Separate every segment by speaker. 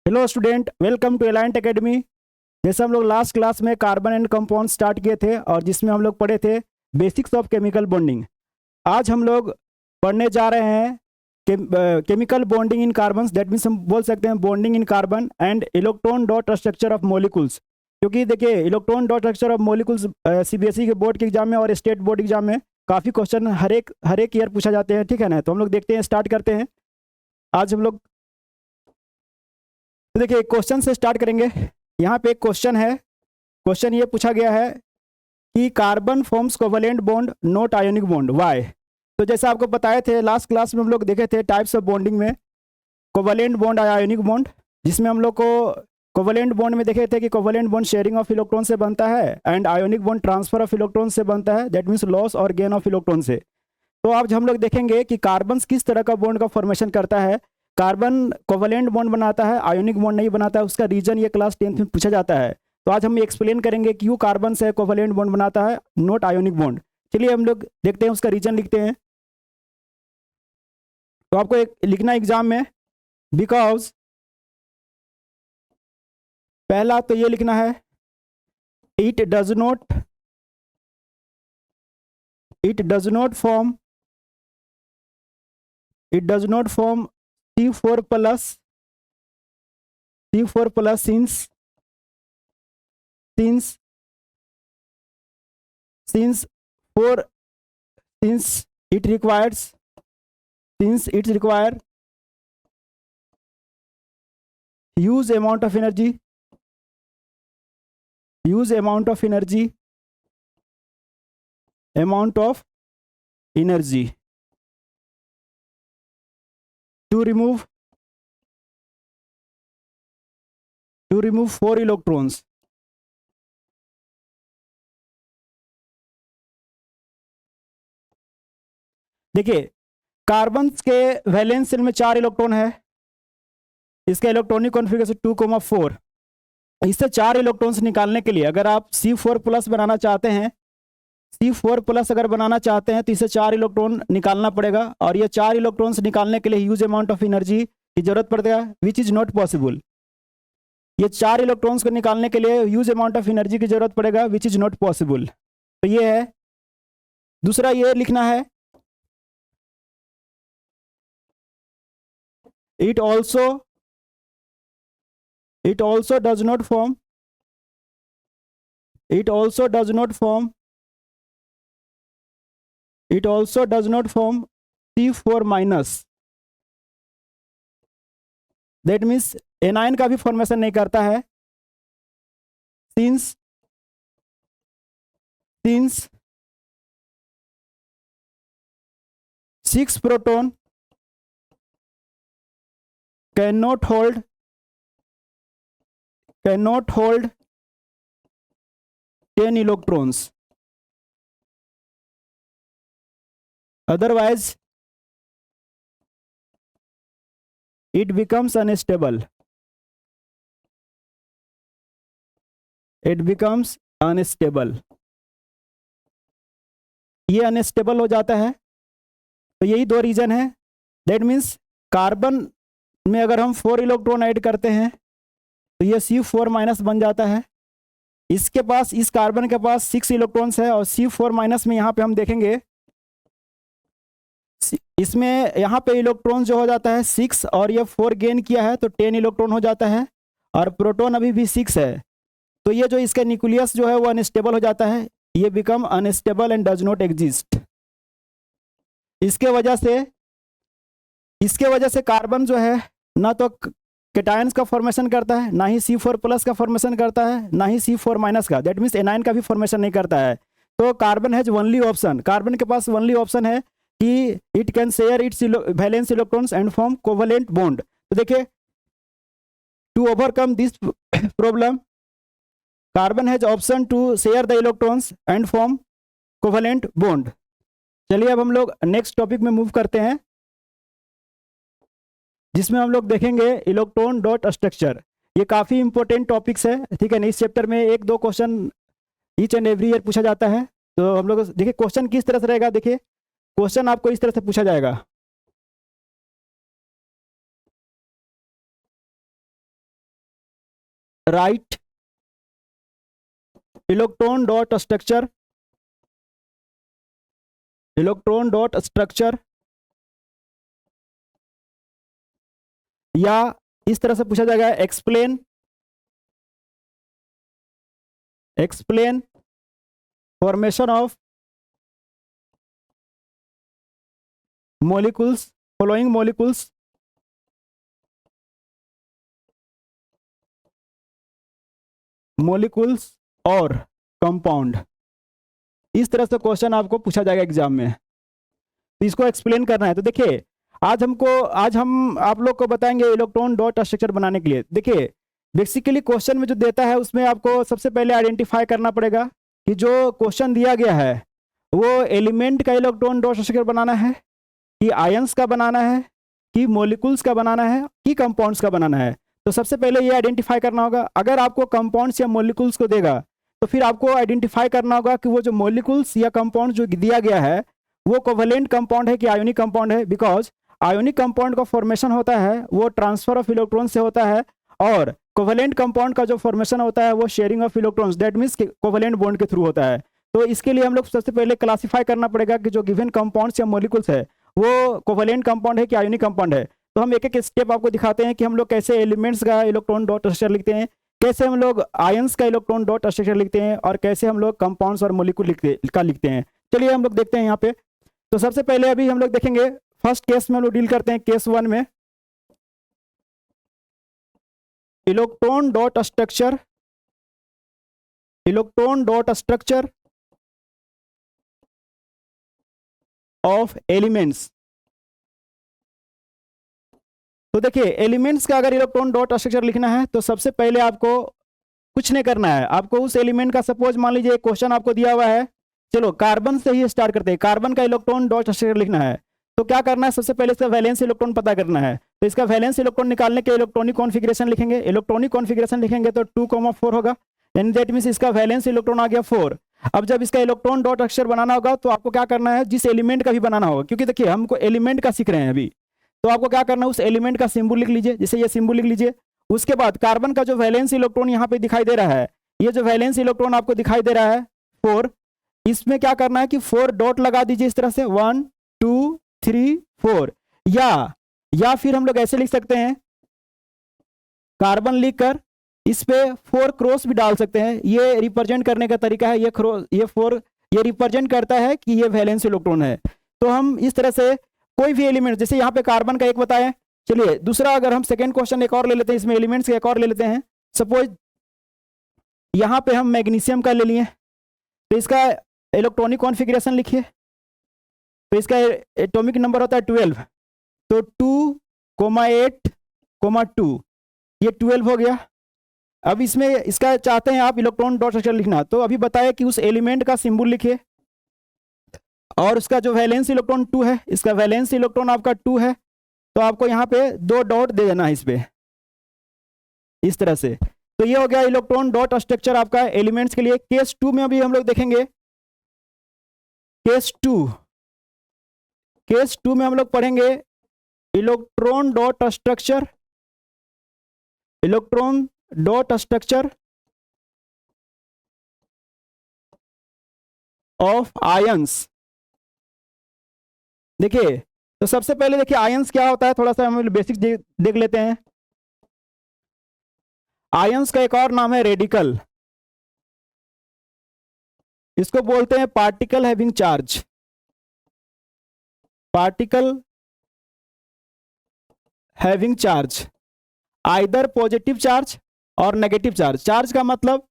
Speaker 1: Hello student, welcome to Alliant academy. जैसे हम लोग लास्ट क्लास में कार्बन एंड कंपाउंड स्टार्ट किए थे और जिसमें हम लोग पढ़े थे बेसिक्स ऑफ केमिकल बॉन्डिंग। आज हम लोग पढ़ने जा रहे हैं chemical bonding in carbon. That means हम बोल सकते हैं bonding in carbon and electron dot structure of molecules. क्योंकि देखिए electron dot structure of molecules CBSE के बोर्ड के एग्जाम में और स्टेट बोर्ड एग्जाम में काफ़ी क्वेश्चन हर एक ईयर पूछा जाते हैं। ठीक है ना, तो हम लोग देखते हैं, स्टार्ट करते हैं। आज हम लोग तो देखिए क्वेश्चन से स्टार्ट करेंगे। यहाँ पे एक क्वेश्चन है। क्वेश्चन ये पूछा गया है कि carbon forms covalent bond not ionic bond, why. तो जैसा आपको बताए थे लास्ट क्लास में हम लोग देखे थे टाइप्स ऑफ बॉन्डिंग में कोवैलेंट बॉन्ड और आयोनिक बॉन्ड, जिसमें हम लोग को कोवैलेंट बॉन्ड में देखे थे कि covalent bond sharing of electron से बनता है and ionic bond transfer of electron से बनता है, दैट मीन्स लॉस और गेन ऑफ इलेक्ट्रॉन से। तो आज हम लोग देखेंगे कि कार्बन किस तरह का बॉन्ड का फॉर्मेशन करता है। कार्बन कोवैलेंट बॉन्ड बनाता है, आयोनिक बॉन्ड नहीं बनाता है। उसका रीजन ये क्लास 10th में पूछा जाता है। तो आज हम एक्सप्लेन करेंगे क्यों कार्बन से कोवैलेंट बॉन्ड बनाता है, नॉट आयोनिक बॉन्ड। चलिए हम लोग देखते हैं, उसका रीजन लिखते हैं। तो आपको एक लिखना एग्जाम में, बिकॉज पहला तो ये लिखना है it does not form C4 plus since since for since it requires huge amount of energy to remove 4 electrons. देखिए कार्बन के वैलेंस शेल में 4 इलेक्ट्रॉन है। इसका इलेक्ट्रॉनिक कॉन्फ़िगरेशन 2,4। इससे 4 इलेक्ट्रॉन्स निकालने के लिए अगर आप C4 प्लस बनाना चाहते हैं, C4 प्लस अगर बनाना चाहते हैं तो इसे 4 इलेक्ट्रॉन निकालना पड़ेगा और ये 4 इलेक्ट्रॉन्स निकालने के लिए ह्यूज अमाउंट ऑफ एनर्जी की जरूरत पड़ेगा, विच इज नॉट पॉसिबल। ये 4 इलेक्ट्रॉन्स को निकालने के लिए ह्यूज अमाउंट ऑफ एनर्जी की जरूरत पड़ेगा, विच इज नॉट पॉसिबल। तो ये है। दूसरा ये लिखना है it also does not form C4 minus, that means anion का भी फॉर्मेशन नहीं करता है। since 6 proton cannot hold 10 electrons, otherwise it becomes unstable. ये अनस्टेबल हो जाता है। तो यही 2 रीजन है। दैट मीन्स कार्बन में अगर हम 4 इलेक्ट्रॉन ऐड करते हैं तो ये C4 माइनस बन जाता है। इसके पास, इस कार्बन के पास 6 इलेक्ट्रॉन्स है और C4 माइनस में यहाँ पे हम देखेंगे इसमें यहाँ पे इलेक्ट्रॉन जो हो जाता है 6 और ये 4 गेन किया है तो 10 इलेक्ट्रॉन हो जाता है और प्रोटॉन अभी भी 6 है। तो ये जो इसका न्यूक्लियस जो है वो अनस्टेबल हो जाता है, ये become unstable and does not exist. इसके वजह से कार्बन जो है ना तो कैटायंस का फॉर्मेशन करता है, ना ही C4 प्लस का फॉर्मेशन करता है, ना ही C4 माइनस का, दैट मीन्स एनायन का भी फॉर्मेशन नहीं करता है। तो carbon has only option, carbon के पास ओनली ऑप्शन है कि it can share its valence electrons and form covalent bond. तो देखिए to overcome this problem carbon has option to share the electrons and form covalent bond. चलिए अब हम लोग नेक्स्ट टॉपिक में मूव करते हैं, जिसमें हम लोग देखेंगे इलेक्ट्रॉन डॉट स्ट्रक्चर। ये काफ़ी इंपॉर्टेंट टॉपिक्स है, ठीक है ना। इस चैप्टर में 1-2 question each and every year पूछा जाता है। तो हम लोग देखिए क्वेश्चन किस तरह से रहेगा। देखिए क्वेश्चन आपको इस तरह से पूछा जाएगा, right electron dot structure, electron dot structure, या इस तरह से पूछा जाएगा explain, explain formation of molecules, following molecules, molecules और कंपाउंड। इस तरह से क्वेश्चन आपको पूछा जाएगा एग्जाम में, तो इसको एक्सप्लेन करना है। तो देखिए आज हम आप लोग को बताएंगे इलेक्ट्रॉन डॉट स्ट्रक्चर बनाने के लिए। देखिए बेसिकली क्वेश्चन में जो देता है उसमें आपको सबसे पहले आइडेंटिफाई करना पड़ेगा कि जो क्वेश्चन दिया गया है वो एलिमेंट का इलेक्ट्रॉन डॉट स्ट्रक्चर बनाना है, कि आयंस का बनाना है, कि मॉलिक्यूल्स का बनाना है, कि कंपाउंड्स का बनाना है। तो सबसे पहले ये आइडेंटिफाई करना होगा। अगर आपको कंपाउंड्स या मॉलिक्यूल्स को देगा तो फिर आपको आइडेंटिफाई करना होगा कि वो जो मॉलिक्यूल्स या कंपाउंड जो दिया गया है वो कोवेलेंट कंपाउंड है कि आयोनिक कंपाउंड है। बिकॉज आयोनिक कंपाउंड का फॉर्मेशन होता है वो ट्रांसफर ऑफ इलेक्ट्रॉन से होता है, और कोवेलेंट कंपाउंड का जो फॉर्मेशन होता है वो sharing of electrons, that means covalent bond के थ्रू होता है। तो इसके लिए हम लोग सबसे पहले क्लासीफाई करना पड़ेगा कि जो गिवन कंपाउंड्स या मॉलिक्यूल्स है वो कोवेलेंट कंपाउंड है कि आयोनिक कंपाउंड है। तो हम एक एक स्टेप आपको दिखाते हैं कि हम लोग कैसे एलिमेंट्स का इलेक्ट्रॉन डॉट स्ट्रक्चर लिखते हैं, कैसे हम लोग आयंस का इलेक्ट्रॉन डॉट स्ट्रक्चर लिखते हैं, और कैसे हम लोग कंपाउंड्स और मॉलिक्यूल लिखते हैं। चलिए हम लोग देखते हैं यहाँ पे। तो सबसे पहले अभी हम लोग देखेंगे फर्स्ट केस में हम लोग डील करते हैं, केस 1 में electron dot structure, electron dot structure of elements. तो देखिए एलिमेंट्स का अगर इलेक्ट्रॉन डॉट स्ट्रक्चर लिखना है तो सबसे पहले आपको कुछ नहीं करना है। आपको उस एलिमेंट का सपोज मान लीजिए क्वेश्चन आपको दिया हुआ है, चलो कार्बन से ही स्टार्ट करते हैं। कार्बन का इलेक्ट्रॉन डॉट स्ट्रक्चर लिखना है तो क्या करना है, सबसे पहले इसका वैलेंस इलेक्ट्रॉन पता करना है। तो इसका वैलेंस इलेक्ट्रॉन निकालने के इलेक्ट्रॉनिक कॉन्फिगरेशन लिखेंगे। इलेक्ट्रॉनिक कॉन्फिगरेशन लिखेंगे तो 2,4 होगा, यानी दैट मीन्स इसका वैलेंस इलेक्ट्रॉन आ गया 4। अब जब इसका इलेक्ट्रॉन डॉट स्ट्रक्चर बनाना होगा तो आपको क्या करना है, जिस एलिमेंट का भी बनाना होगा, क्योंकि देखिए हमको एलिमेंट का सीख रहे हैं अभी, तो आपको क्या करना है उस एलिमेंट का सिंबल लिख लीजिए, जैसे ये सिंबल लिख लीजिए। उसके बाद कार्बन का जो वैलेंस इलेक्ट्रॉन यहाँ पे दिखाई दे रहा है, ये जो वैलेंस इलेक्ट्रॉन आपको दिखाई दे रहा है 4, इसमें क्या करना है कि 4 डॉट लगा दीजिए इस तरह से 1 2 3 4, या फिर हम लोग ऐसे लिख सकते हैं कार्बन लिखकर इस पे 4 क्रॉस भी डाल सकते हैं। ये रिप्रेजेंट करने का तरीका है, ये 4 ये रिप्रेजेंट करता है कि ये वैलेंस इलेक्ट्रॉन है। तो हम इस तरह से कोई भी एलिमेंट, जैसे यहाँ पे कार्बन का एक बताएं, चलिए दूसरा अगर हम सेकेंड क्वेश्चन एक और ले लेते हैं, इसमें एलिमेंट्स का एक और ले लेते हैं। सपोज यहाँ पे हम मैग्नीशियम का ले लिए, तो इसका इलेक्ट्रॉनिक कॉन्फ़िगरेशन लिखिए। तो इसका एटॉमिक नंबर होता है 12, तो 2,8,2 ये 12 हो गया। अब इसमें इसका चाहते हैं आप इलेक्ट्रॉन डॉट स्ट्रक्चर लिखना, तो अभी बताया कि उस एलिमेंट का सिंबल लिखिए, और उसका जो वैलेंस इलेक्ट्रॉन 2 है, इसका वैलेंस इलेक्ट्रॉन आपका 2 है, तो आपको यहाँ पे 2 डॉट दे देना है इस पे इस तरह से। तो ये हो गया इलेक्ट्रॉन डॉट स्ट्रक्चर आपका एलिमेंट्स के लिए। केस 2 में अभी हम लोग देखेंगे, केस 2 में हम लोग पढ़ेंगे electron dot structure, electron dot structure of ions. देखिए तो सबसे पहले देखिए आयंस क्या होता है, थोड़ा सा हम बेसिक्स देख लेते हैं। आयंस का एक और नाम है रेडिकल, इसको बोलते हैं particle having charge, particle having charge, either positive charge और नेगेटिव चार्ज। चार्ज का मतलब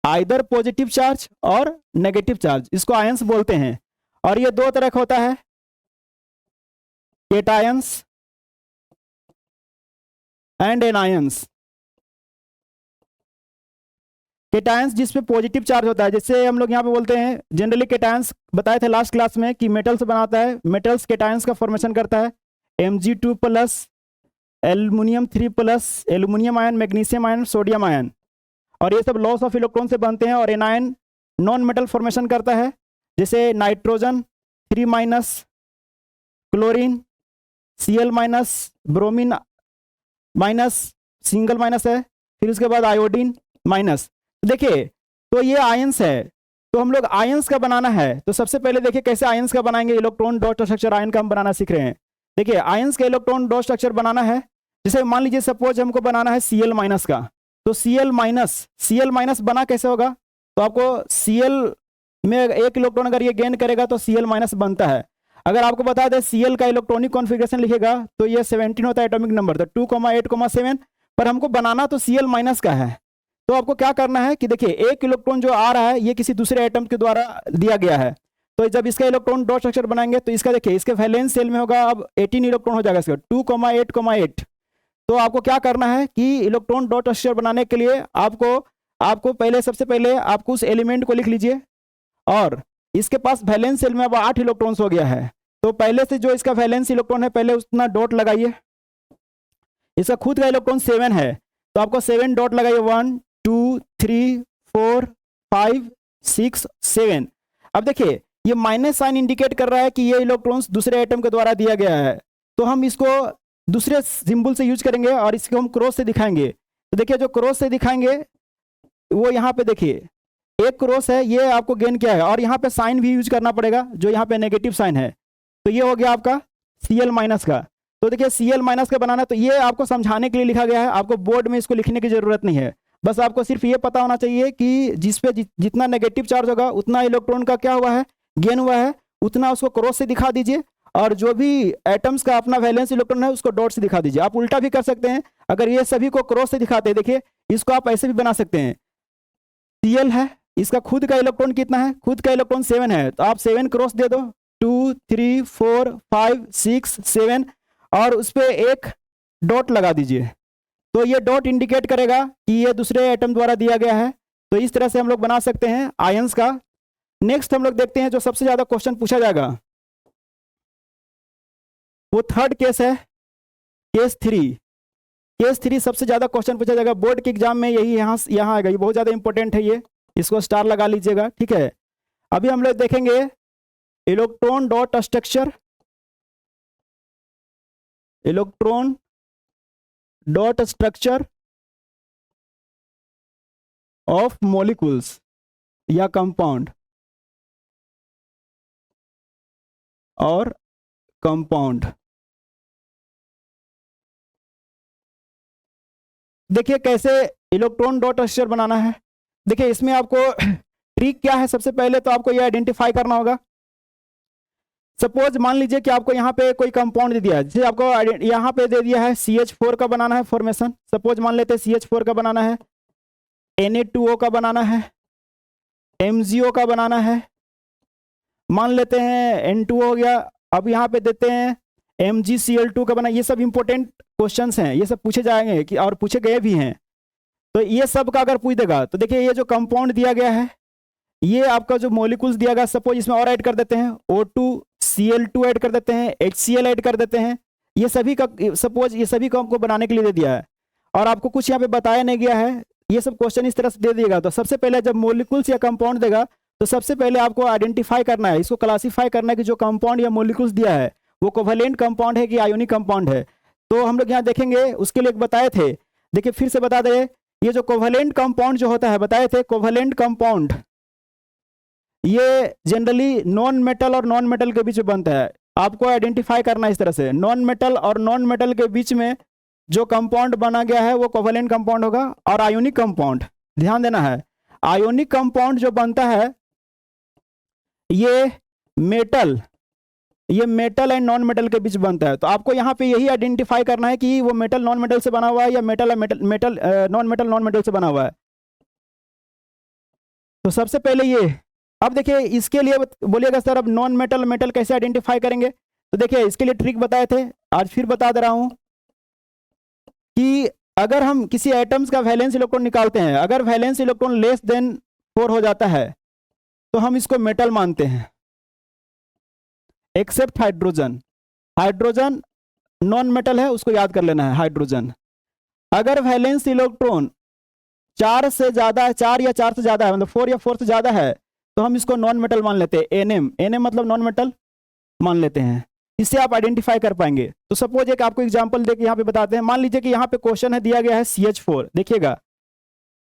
Speaker 1: आइदर पॉजिटिव चार्ज और नेगेटिव चार्ज, इसको आयंस बोलते हैं। और ये दो तरह का होता है, केटायंस एंड एनायंस। केटायंस जिसमें पॉजिटिव चार्ज होता है, जैसे हम लोग यहाँ पे बोलते हैं जनरली केटायंस बताए थे लास्ट क्लास में कि मेटल से बनाता है, मेटल्स केटायंस का फॉर्मेशन करता है, Mg2+, aluminium 3+, aluminium ion, magnesium ion, sodium ion, और ये सब लॉस ऑफ इलेक्ट्रॉन से बनते हैं। और एनायन नॉन मेटल फॉर्मेशन करता है, जैसे nitrogen 3-, chlorine Cl-, bromine -, single minus है, फिर उसके बाद आयोडीन माइनस। देखिए तो ये आयंस है, तो हम लोग आयंस का बनाना है तो सबसे पहले देखिए कैसे आयंस का बनाएंगे। इलेक्ट्रॉन डॉट स्ट्रक्चर आयन का हम बनाना सीख रहे हैं। देखिए आयंस का इलेक्ट्रॉन डॉट स्ट्रक्चर बनाना है, जैसे मान लीजिए सपोज हमको बनाना है Cl माइनस का, तो Cl माइनस बना कैसे होगा, तो आपको Cl में एक इलेक्ट्रॉन अगर ये गेन करेगा तो Cl माइनस बनता है। अगर आपको बता दें Cl का इलेक्ट्रॉनिक कॉन्फ़िगरेशन लिखेगा तो ये 17 होता है एटॉमिक नंबर, तो 2,8,7, पर हमको बनाना तो Cl माइनस का है। तो आपको क्या करना है कि देखिए एक इलेक्ट्रॉन जो आ रहा है ये किसी दूसरे एटम के द्वारा दिया गया है, तो जब इसका इलेक्ट्रॉन डॉट स्ट्रक्चर बनाएंगे तो इसका देखिए इसके वैलेंस सेल में होगा अब 18 इलेक्ट्रॉन हो जाएगा इसका 2,8,8। तो आपको क्या करना है कि इलेक्ट्रॉन डॉट स्ट्रक्चर बनाने के लिए आपको पहले सबसे पहले आपको उस एलिमेंट को लिख लीजिए, और इसके पास वैलेंस सेल में अब 8 इलेक्ट्रॉन्स हो गया है, तो पहले से जो इसका वैलेंस इलेक्ट्रॉन है पहले उतना डॉट लगाइए। इसका खुद का इलेक्ट्रॉन 7 है तो आपको 7 डॉट लगाइए, 1 2 3 4 5 6 7। अब देखिए ये माइनस साइन इंडिकेट कर रहा है कि ये इलेक्ट्रॉन्स दूसरे एटम के द्वारा दिया गया है, तो हम इसको दूसरे सिंबल से यूज करेंगे और इसको हम क्रॉस से दिखाएंगे। तो देखिए जो क्रॉस से दिखाएंगे वो यहाँ पे देखिए एक क्रॉस है, ये आपको गेन किया है, और यहाँ पे साइन भी यूज करना पड़ेगा जो यहाँ पे नेगेटिव साइन है, तो ये हो गया आपका Cl माइनस का। तो देखिए Cl माइनस का बनाना, तो ये आपको समझाने के लिए लिखा गया है, आपको बोर्ड में इसको लिखने की जरूरत नहीं है, बस आपको सिर्फ ये पता होना चाहिए कि जिस पे जितना नेगेटिव चार्ज होगा उतना इलेक्ट्रॉन का क्या हुआ है, गेन हुआ है, उतना उसको क्रॉस से दिखा दीजिए, और जो भी एटम्स का अपना वैलेंस इलेक्ट्रॉन है उसको डॉट से दिखा दीजिए। आप उल्टा भी कर सकते हैं, अगर ये सभी को क्रॉस से दिखाते हैं, देखिए इसको आप ऐसे भी बना सकते हैं। Cl है, इसका खुद का इलेक्ट्रॉन कितना है, खुद का इलेक्ट्रॉन 7 है, तो आप 7 क्रॉस दे दो, 2 3 4 5 6 7, और उस पर एक डॉट लगा दीजिए, तो ये डॉट इंडिकेट करेगा कि ये दूसरे एटम द्वारा दिया गया है। तो इस तरह से हम लोग बना सकते हैं आयंस का। नेक्स्ट हम लोग देखते हैं जो सबसे ज्यादा क्वेश्चन पूछा जाएगा, वो थर्ड केस है, केस 3। केस 3 सबसे ज्यादा क्वेश्चन पूछा जाएगा बोर्ड के एग्जाम में, यही यहाँ आएगा, ये बहुत ज्यादा इंपॉर्टेंट है, ये इसको स्टार लगा लीजिएगा, ठीक है। अभी हम लोग देखेंगे electron dot structure, electron dot structure of molecules या कंपाउंड और कंपाउंड। देखिए कैसे इलेक्ट्रॉन डॉट स्ट्रक्चर बनाना है। देखिए इसमें आपको ट्रिक क्या है, सबसे पहले तो आपको ये आइडेंटिफाई करना होगा। सपोज मान लीजिए कि आपको यहाँ पे कोई कंपाउंड दे दिया है, जैसे आपको यहाँ पे दे दिया है CH4 का बनाना है फॉर्मेशन, सपोज मान लेते हैं CH4 का बनाना है, Na2O का बनाना है, MgO का बनाना है, मान लेते हैं N2O हो गया, अब यहाँ पे देते हैं MgCl2 का बना। ये सब इंपॉर्टेंट क्वेश्चंस हैं, ये सब पूछे जाएंगे कि और पूछे गए भी हैं, तो ये सब का अगर पूछ देगा तो देखिए ये जो कंपाउंड दिया गया है, ये आपका जो मॉलिक्यूल्स दिया गया, सपोज इसमें और ऐड कर देते हैं O2Cl2 ऐड कर देते हैं, HCl ऐड कर देते हैं, ये सभी का सपोज ये सभी को हमको बनाने के लिए दे दिया है, और आपको कुछ यहाँ पे बताया नहीं गया है, ये सब क्वेश्चन इस तरह से दे दिएगा। तो सबसे पहले जब मॉलिक्यूल्स या कंपाउंड देगा तो सबसे पहले आपको आइडेंटिफाई करना है, इसको क्लासीफाई करना है कि जो कंपाउंड या मॉलिक्यूल्स दिया है वो कोवेलेंट कंपाउंड है कि आयोनिक कंपाउंड है। तो हम लोग यहाँ देखेंगे, उसके लिए बताए थे, देखिए फिर से बता दें, ये जो कोवेलेंट कंपाउंड जो होता है बताए थे, कोवेलेंट कंपाउंड ये जनरली नॉन मेटल और नॉन मेटल के बीच में बनता है, आपको आइडेंटिफाई करना है इस तरह से। नॉन मेटल और नॉन मेटल के बीच में जो कंपाउंड बना गया है वो कोवेलेंट कंपाउंड होगा। और आयोनिक कंपाउंड, ध्यान देना है, आयोनिक कंपाउंड जो बनता है ये मेटल एंड नॉन मेटल के बीच बनता है। तो आपको यहाँ पे यही आइडेंटिफाई करना है कि वो मेटल नॉन मेटल से बना हुआ है या मेटल नॉन मेटल से बना हुआ है। तो सबसे पहले ये, अब देखिए इसके लिए बोलिएगा सर अब नॉन मेटल मेटल कैसे आइडेंटिफाई करेंगे, तो देखिए इसके लिए ट्रिक बताए थे, आज फिर बता दे रहा हूं कि अगर हम किसी एटम्स का वैलेंस इलेक्ट्रॉन निकालते हैं, अगर वैलेंस इलेक्ट्रॉन लेस देन 4 हो जाता है तो हम इसको मेटल मानते हैं, except hydrogen. Hydrogen non metal है, उसको याद कर लेना है हाइड्रोजन। अगर वैलेंस इलेक्ट्रॉन 4 से ज्यादा है, 4 या 4 से ज्यादा है, मतलब 4 या 4 से ज्यादा है, तो हम इसको नॉन मेटल मान लेते हैं, NM मतलब नॉन मेटल मान लेते हैं, इससे आप आइडेंटिफाई कर पाएंगे। तो सपोज एक आपको एग्जांपल देके यहाँ पे बताते हैं, मान लीजिए कि यहाँ पे क्वेश्चन है दिया गया है CH4, देखिएगा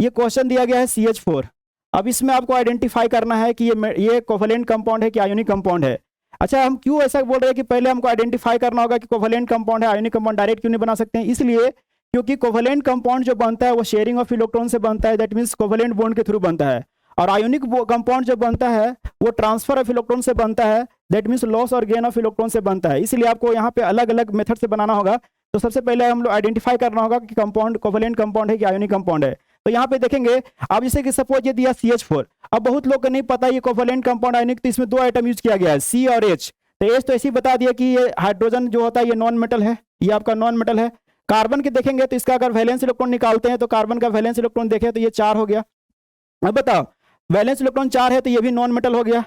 Speaker 1: ये क्वेश्चन दिया गया है CH4। अब इसमें आपको आइडेंटिफाई करना है कि ये कोवलेंट कंपाउंड है कि आयोनिक कंपाउंड है। अच्छा, हम क्यों ऐसा बोल रहे हैं कि पहले हमको आइडेंटिफाई करना होगा कि कोवलेंट कंपाउंड है, आयोनिक कंपाउंड डायरेक्ट क्यों नहीं बना सकते हैं? इसलिए क्योंकि कोवलेंट कंपाउंड जो बनता है वो शेयरिंग ऑफ इलेक्ट्रॉन से बनता है, दैट मीन्स कोवलेंट बॉन्ड के थ्रू बनता है। और आयोनिक कंपाउंड जो बनता है वो ट्रांसफर ऑफ इलेक्ट्रॉन से बनता है, दैट मीन्स लॉस और गेन ऑफ इलेक्ट्रॉन से बनता है। इसलिए आपको यहाँ पे अलग अलग मेथड से बनाना होगा। तो सबसे पहले हम लोग आइडेंटिफाई करना होगा कि कंपाउंड कोवलेंट कंपाउंड है कि आयोनिक कंपाउंड है। तो यहाँ पे देखेंगे आप, जैसे कि सपोज ये दिया CH4। अब बहुत लोग को नहीं पता ये कोवलेंट कंपाउंड आयोनिक, तो इसमें 2 आइटम यूज किया गया है, C और H। तो H तो ऐसे ही बता दिया कि ये हाइड्रोजन जो होता है ये नॉन मेटल है, ये आपका नॉन मेटल है। कार्बन के देखेंगे तो इसका अगर वैलेंस इलेक्ट्रॉन निकालते हैं तो कार्बन का वैलेंस इलेक्ट्रॉन देखें तो ये 4 हो गया। अब बताओ, वैलेंस इलेक्ट्रॉन 4 है तो ये भी नॉन मेटल हो गया।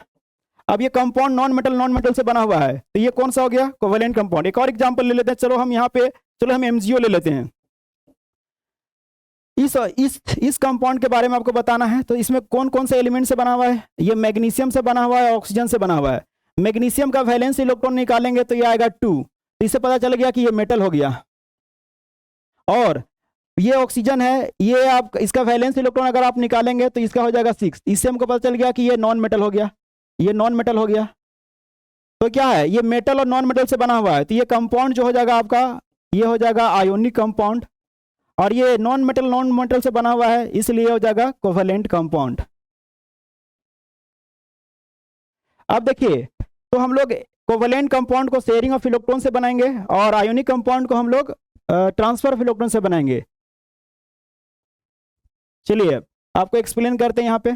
Speaker 1: अब ये कंपाउंड नॉन मेटल से बना हुआ है, तो ये कौन सा हो गया? Covalent compound. एक और एग्जांपल ले लेते हैं, चलो हम यहाँ पे हम MgO ले लेते हैं। इस कंपाउंड के बारे में आपको बताना है। तो इसमें कौन कौन से एलिमेंट से बना हुआ है? ये मैग्नीशियम से बना हुआ है, ऑक्सीजन से बना हुआ है। मैग्नीशियम का वैलेंस इलेक्ट्रॉन निकालेंगे तो ये आएगा 2, तो इससे पता चल गया कि ये मेटल हो गया। और ये ऑक्सीजन है, ये आप इसका वैलेंस इलेक्ट्रॉन अगर आप निकालेंगे तो इसका हो जाएगा 6, इससे हमको पता चल गया कि ये नॉन मेटल हो गया, ये नॉन मेटल हो गया। तो क्या है, ये मेटल और नॉन मेटल से बना हुआ है, तो ये कंपाउंड जो हो जाएगा आपका, ये हो जाएगा आयोनिक कंपाउंड। और ये नॉन मेटल से बना हुआ है, इसलिए हो जाएगा कोवलेंट कंपाउंड। अब देखिए, तो हम लोग कोवलेंट कंपाउंड को शेयरिंग ऑफ इलेक्ट्रॉन से बनाएंगे और आयोनिक कंपाउंड को हम लोग ट्रांसफर ऑफ इलेक्ट्रॉन से बनाएंगे। चलिए आपको एक्सप्लेन करते हैं यहाँ पे।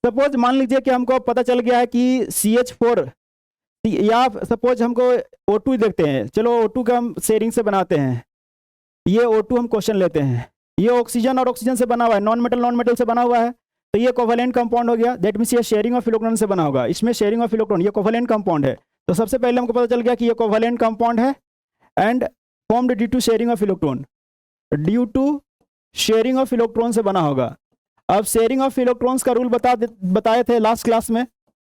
Speaker 1: सपोज मान लीजिए कि हमको पता चल गया है कि CH4, या सपोज हमको O2 देखते हैं, चलो O2 का हम शेयरिंग से बनाते हैं। ये O2 हम क्वेश्चन लेते हैं, ये ऑक्सीजन और ऑक्सीजन से बना हुआ है, नॉन मेटल से बना हुआ है, तो ये कोवलेंट कंपाउंड हो गया। दैट मीन्स ये शेयरिंग ऑफ इलेक्ट्रॉन से बना होगा, इसमें शेयरिंग ऑफ इलेक्ट्रॉन, ये कोवलेंट कंपाउंड है। तो सबसे पहले हमको पता चल गया कि ये कोवलेंट कंपाउंड है and formed due to sharing of electron, due to sharing of electron से बना होगा। अब शेयरिंग ऑफ इलेक्ट्रॉन्स का रूल बताए थे लास्ट क्लास में,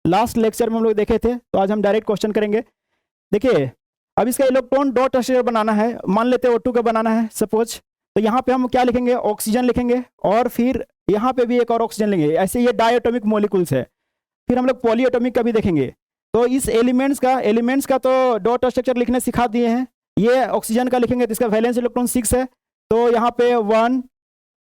Speaker 1: लास्ट लेक्चर में हम लोग देखे थे। तो आज हम डायरेक्ट क्वेश्चन करेंगे। देखिए, अब इसका इलेक्ट्रॉन डॉट स्ट्रक्चर बनाना है, मान लेते हैं O2 का बनाना है सपोज। तो यहाँ पे हम क्या लिखेंगे? ऑक्सीजन लिखेंगे, और फिर यहाँ पे भी एक और ऑक्सीजन लेंगे। ऐसे ये डायटोमिक मॉलिक्यूल्स है। फिर हम लोग पॉलीएटॉमिक का भी देखेंगे। तो इस एलिमेंट्स का तो डॉट स्ट्रक्चर लिखने सिखा दिए हैं। ये ऑक्सीजन का लिखेंगे तो इसका वैलेंस इलेक्ट्रॉन 6 है, तो यहाँ पे 1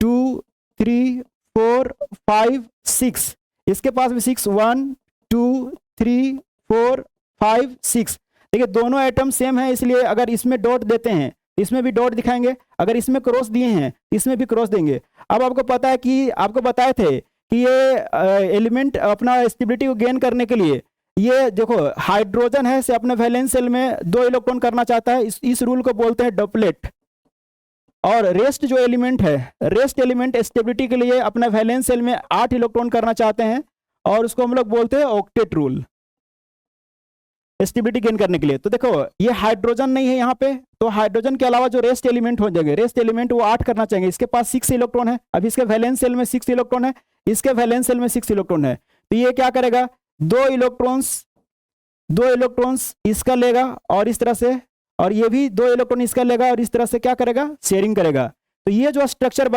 Speaker 1: 2 3 4 5 6, इसके पास भी 6, 1 2 3 4 5 6। देखिए दोनों एटम सेम है, इसलिए अगर इसमें डॉट देते हैं इसमें भी डॉट दिखाएंगे, अगर इसमें क्रॉस दिए हैं इसमें भी क्रॉस देंगे। अब आपको पता है कि आपको बताए थे कि ये एलिमेंट अपना स्टेबिलिटी को गेन करने के लिए, ये देखो हाइड्रोजन है से अपने वैलेंस शेल में 2 इलेक्ट्रॉन करना चाहता है, इस रूल को बोलते हैं डबलेट। और रेस्ट जो एलिमेंट है, रेस्ट एलिमेंट स्टेबिलिटी के लिए अपने वैलेंस शेल में 8 इलेक्ट्रॉन करना चाहते हैं, और उसको हम लोग बोलते हैं ऑक्टेट रूल, स्टेबिलिटी गेन करने के लिए। तो देखो ये हाइड्रोजन नहीं है यहाँ पे, तो हाइड्रोजन के अलावा जो रेस्ट एलिमेंट हो जाएंगे, रेस्ट एलिमेंट वो 8 करना चाहेंगे। इसके पास 6 इलेक्ट्रॉन है, अब इसके वैलेंस शेल में 6 इलेक्ट्रॉन है, इसके वैलेंस शेल में 6 इलेक्ट्रॉन है। तो ये क्या करेगा, 2 इलेक्ट्रॉन्स इसका लेगा और इस तरह से, और ये भी 2 इलेक्ट्रॉन इसका लेगा और इस तरह से क्या करेगा, शेयरिंग करेगा। तो ये जो स्ट्रक्चर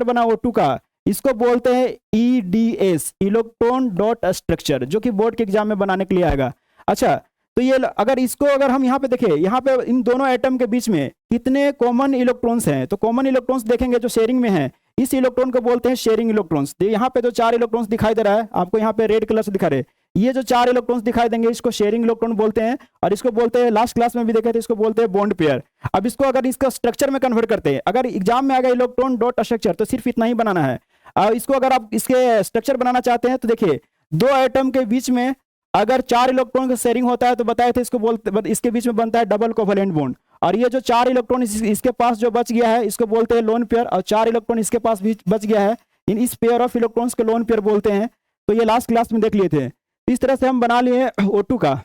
Speaker 1: बना O2 का, इसको बोलते हैं EDS, इलेक्ट्रॉन डॉट स्ट्रक्चर, जो कि बोर्ड के एग्जाम में बनाने के लिए आएगा। अच्छा, तो ये अगर हम यहाँ पे देखें, यहाँ पे इन दोनों एटम के बीच में कितने कॉमन इलेक्ट्रॉन्स हैं, तो कॉमन इलेक्ट्रॉन्स देखेंगे जो शेयरिंग में है, इस इलेक्ट्रॉन को बोलते हैं शेयरिंग इलेक्ट्रॉन्स। यहाँ पे तो 4 इलेक्ट्रॉन्स दिखाई दे रहा है आपको, यहाँ पे रेड कलर से दिखा रहे, ये जो 4 इलेक्ट्रॉन्स दिखाई देंगे इसको शेयरिंग इलेक्ट्रॉन बोलते हैं। और इसको बोलते हैं, लास्ट क्लास में भी देखे थे, इसको बोलते हैं बॉन्ड पेयर। अब इसको अगर इसका स्ट्रक्चर में कन्वर्ट करते हैं, अगर एग्जाम में आएगा इलेक्ट्रॉन डॉट स्ट्रक्चर, तो सिर्फ इतना ही बनाना है। और इसको अगर आप इसके स्ट्रक्चर बनाना चाहते हैं, तो देखिए 2 एटम के बीच में अगर 4 इलेक्ट्रॉन का शेयरिंग होता है, तो बताए थे इसको बोलते, इसके बीच में बनता है डबल कोवलेंट बॉन्ड। और ये जो 4 इलेक्ट्रॉन इसके पास जो बच गया है, इसको बोलते हैं लोन पेयर, और 4 इलेक्ट्रॉन इसके पास भी बच गया है, इस पेयर ऑफ इलेक्ट्रॉन्स को लोन पेयर बोलते हैं। तो ये लास्ट क्लास में देख लिए थे। इस तरह से हम बना लिए O2 का।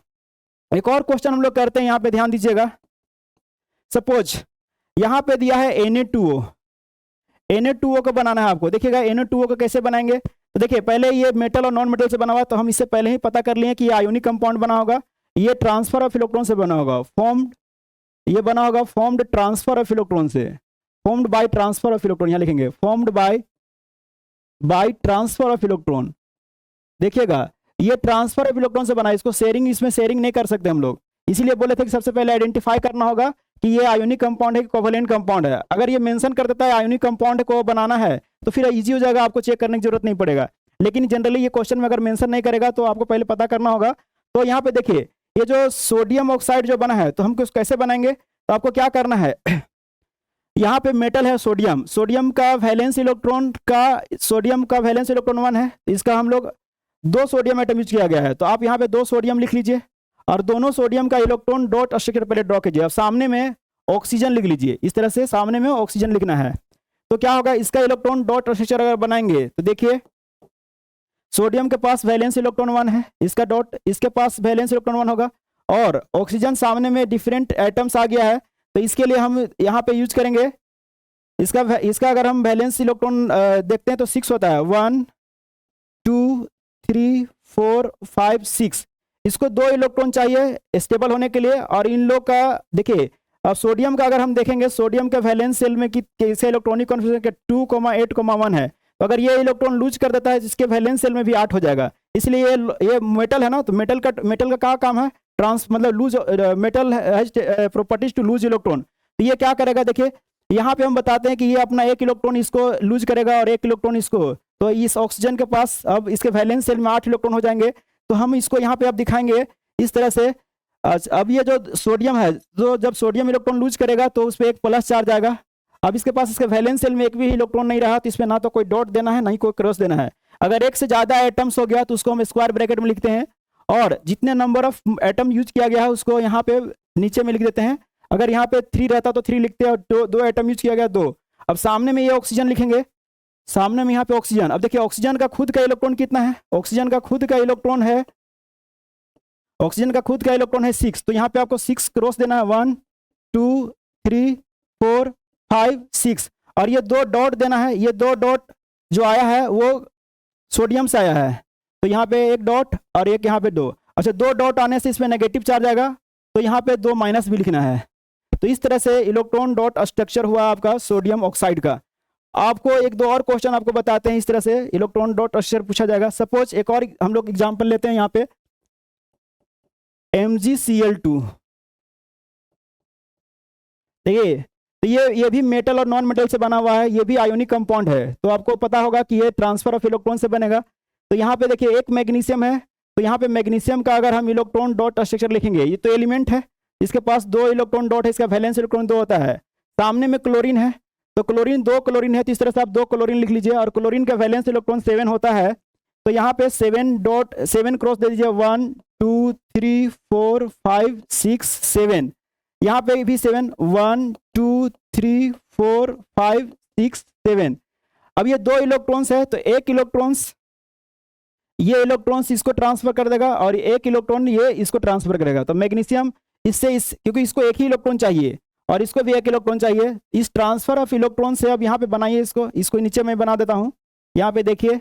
Speaker 1: एक और क्वेश्चन हम लोग करते हैं, यहाँ पे ध्यान दीजिएगा। सपोज यहाँ पे दिया है Na2O को बनाना है आपको। देखिएगा Na2O को कैसे बनाएंगे, तो देखिए पहले ये मेटल और नॉन मेटल से बना हुआ, तो हम इससे पहले ही पता कर लिए कि ये आयोनिक कंपाउंड बना होगा, ये ट्रांसफर ऑफ इलेक्ट्रॉन से बना होगा, फॉर्म्ड ट्रांसफर ऑफ इलेक्ट्रॉन से। Formed by transfer of electron, यहाँ लिखेंगे formed by transfer of electron. देखिएगा ये ट्रांसफर ऑफ इलेक्ट्रॉन से बना है, इसको शेयरिंग, इसमें शेयरिंग नहीं कर सकते हम लोग, इसीलिए बोले थे कि सबसे पहले आइडेंटिफाई करना होगा कि ये आयोनिक कंपाउंड है कि कोवेलेंट कंपाउंड है। अगर ये मेंशन कर देता है आयोनिक कंपाउंड को बनाना है तो फिर इजी हो जाएगा, आपको चेक करने की जरूरत नहीं पड़ेगा। लेकिन जनरली ये क्वेश्चन में अगर मेंशन नहीं करेगा तो आपको पहले पता करना होगा। तो यहाँ पे देखिए ये जो सोडियम ऑक्साइड जो बना है तो हम कैसे बनाएंगे, तो आपको क्या करना है यहाँ पे मेटल है सोडियम, सोडियम का वैलेंस इलेक्ट्रॉन 1 है, इसका हम लोग 2 सोडियम एटम यूज किया गया है, तो आप यहाँ पे 2 सोडियम लिख लीजिए और दोनों सोडियम का इलेक्ट्रॉन डॉट स्ट्रक्चर पहले ड्रॉ कीजिए। अब सामने में ऑक्सीजन लिख लीजिए, इस तरह से सामने में ऑक्सीजन लिखना है। तो क्या होगा, इसका इलेक्ट्रॉन डॉट स्ट्रक्चर अगर बनाएंगे तो देखिए सोडियम के पास वैलेंस इलेक्ट्रॉन 1 है, इसका डॉट, इसके पास वैलेंस इलेक्ट्रॉन 1 होगा और ऑक्सीजन सामने में डिफरेंट एटम्स आ गया है, तो इसके लिए हम यहाँ पे यूज करेंगे इसका अगर हम वैलेंस इलेक्ट्रॉन देखते हैं तो 6 होता है, 1 2 3 4 5 6, इसको 2 इलेक्ट्रॉन चाहिए स्टेबल होने के लिए। और इन लोग का देखिए अब सोडियम का अगर हम देखेंगे, सोडियम के वैलेंस शेल में कैसे इलेक्ट्रॉनिक कॉन्फ़िगरेशन 2,8,1 है, तो अगर ये इलेक्ट्रॉन लूज कर देता है जिसके वैलेंस शेल में भी 8 हो जाएगा। इसलिए ये मेटल है ना, तो मेटल का क्या काम है, मतलब lose, metal has properties to lose electron. तो ये क्या करेगा, देखिए यहाँ पे हम बताते हैं कि ये अपना 1 इलेक्ट्रॉन इसको लूज करेगा और 1 इलेक्ट्रॉन इसको, तो इस ऑक्सीजन के पास अब इसके वैलेंस शेल में 8 इलेक्ट्रॉन हो जाएंगे। तो हम इसको यहाँ पे अब दिखाएंगे इस तरह से। अब ये जो सोडियम है, तो जब सोडियम इलेक्ट्रॉन लूज करेगा तो उस पर 1 प्लस चार्ज आएगा। अब इसके पास इसके वैलेंस शेल में 1 भी इलेक्ट्रॉन नहीं रहा, तो इसमें ना तो कोई डॉट देना है ना ही कोई क्रॉस देना है। अगर 1 से ज्यादा एटम्स हो गया तो उसको हम स्क्वायर ब्रैकेट में लिखते हैं, और जितने नंबर ऑफ एटम यूज किया गया है उसको यहाँ पे नीचे में लिख देते हैं। अगर यहाँ पे 3 रहता तो 3 लिखते हैं, और 2 एटम यूज किया गया 2। अब सामने में ये ऑक्सीजन लिखेंगे, सामने में यहाँ पे ऑक्सीजन। अब देखिए ऑक्सीजन का खुद का इलेक्ट्रॉन कितना है, ऑक्सीजन का खुद का इलेक्ट्रॉन है 6, तो यहाँ पे आपको 6 क्रॉस देना है, 1 2 3 4 5 6, और ये 2 डॉट देना है। ये 2 डॉट जो आया है वो सोडियम से आया है, तो यहाँ पे 1 डॉट और एक यहाँ पे 2। अच्छा 2 डॉट आने से इसमें नेगेटिव चार्ज आएगा, तो यहाँ पे 2 माइनस भी लिखना है। तो इस तरह से इलेक्ट्रॉन डॉट स्ट्रक्चर हुआ आपका सोडियम ऑक्साइड का। आपको 1-2 और क्वेश्चन आपको बताते हैं, इस तरह से इलेक्ट्रॉन डॉट स्ट्रक्चर पूछा जाएगा। सपोज एक और हम लोग एग्जांपल लेते हैं यहाँ पे MgCl2। देखिए तो ये भी मेटल और नॉन मेटल से बना हुआ है, ये भी आयोनिक कंपाउंड है, तो आपको पता होगा कि ये ट्रांसफर ऑफ इलेक्ट्रॉन से बनेगा। तो यहाँ पे देखिए एक मैग्नीशियम है, तो यहाँ पे मैग्नीशियम का अगर हम इलेक्ट्रॉन डॉट स्ट्रक्चर लिखेंगे, ये तो एलिमेंट है, इसके पास 2 इलेक्ट्रॉन डॉट है, इसका वैलेंस इलेक्ट्रॉन 2 होता है। सामने में क्लोरीन है, तो क्लोरीन 2 क्लोरीन है, तो इस तरह से आप 2 क्लोरीन लिख लीजिए, और क्लोरीन का वैलेंस इलेक्ट्रॉन 7 होता है, तो यहाँ पे 7 क्रॉस दे दीजिए, 1 2 3 4 5 6 7, यहाँ पे भी 7 1 2 3 4 5 6 7। अब ये 2 इलेक्ट्रॉन्स है, तो 1 इलेक्ट्रॉन्स ये इलेक्ट्रॉन्स इसको ट्रांसफर कर देगा और 1 इलेक्ट्रॉन ये इसको ट्रांसफर करेगा। तो मैग्नीशियम क्योंकि इसको 1 ही इलेक्ट्रॉन चाहिए और इसको भी 1 इलेक्ट्रॉन चाहिए, इस ट्रांसफर ऑफ इलेक्ट्रॉन से अब यहाँ पे बनाइए इसको नीचे मैं बना देता हूँ। यहाँ पे देखिए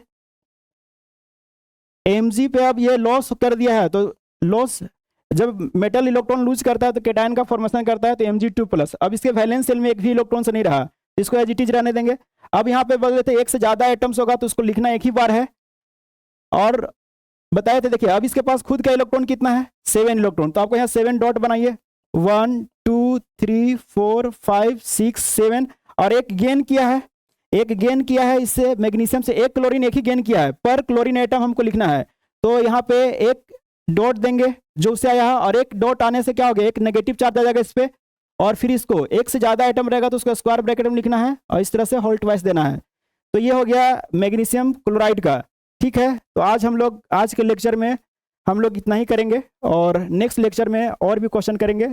Speaker 1: Mg पे अब ये लॉस कर दिया है, तो लॉस जब मेटल इलेक्ट्रॉन लूज करता है तो कैटायन का फॉर्मेशन करता है, तो Mg2+। अब इसके वैलेंस शेल में 1 भी इलेक्ट्रॉन से नहीं रहा, इसको एज इट इज रहने देंगे। अब यहाँ पे बोल रहे थे 1 से ज्यादा एटम्स होगा तो उसको लिखना 1 ही बार है, और बताए थे देखिए अब इसके पास खुद का इलेक्ट्रॉन कितना है, 7 इलेक्ट्रॉन, तो आपको यहाँ 7 डॉट बनाइए, 1 2 3 4 5 6 7, और एक गेन किया है इससे मैग्नीशियम से 1 क्लोरीन 1 ही गेन किया है, पर क्लोरीन एटम हमको लिखना है, तो यहाँ पे 1 डॉट देंगे जो उससे आया है, और 1 डॉट आने से क्या हो गया, 1 नेगेटिव चार्ज आ जाएगा इस पे, और फिर इसको 1 से ज्यादा आइटम रहेगा तो उसका स्क्वायर ब्रैकेट में लिखना है और इस तरह से होल ट्वाइस देना है। तो ये हो गया मैग्नीशियम क्लोराइड का। ठीक है, तो आज के लेक्चर में हम लोग इतना ही करेंगे और नेक्स्ट लेक्चर में और भी क्वेश्चन करेंगे।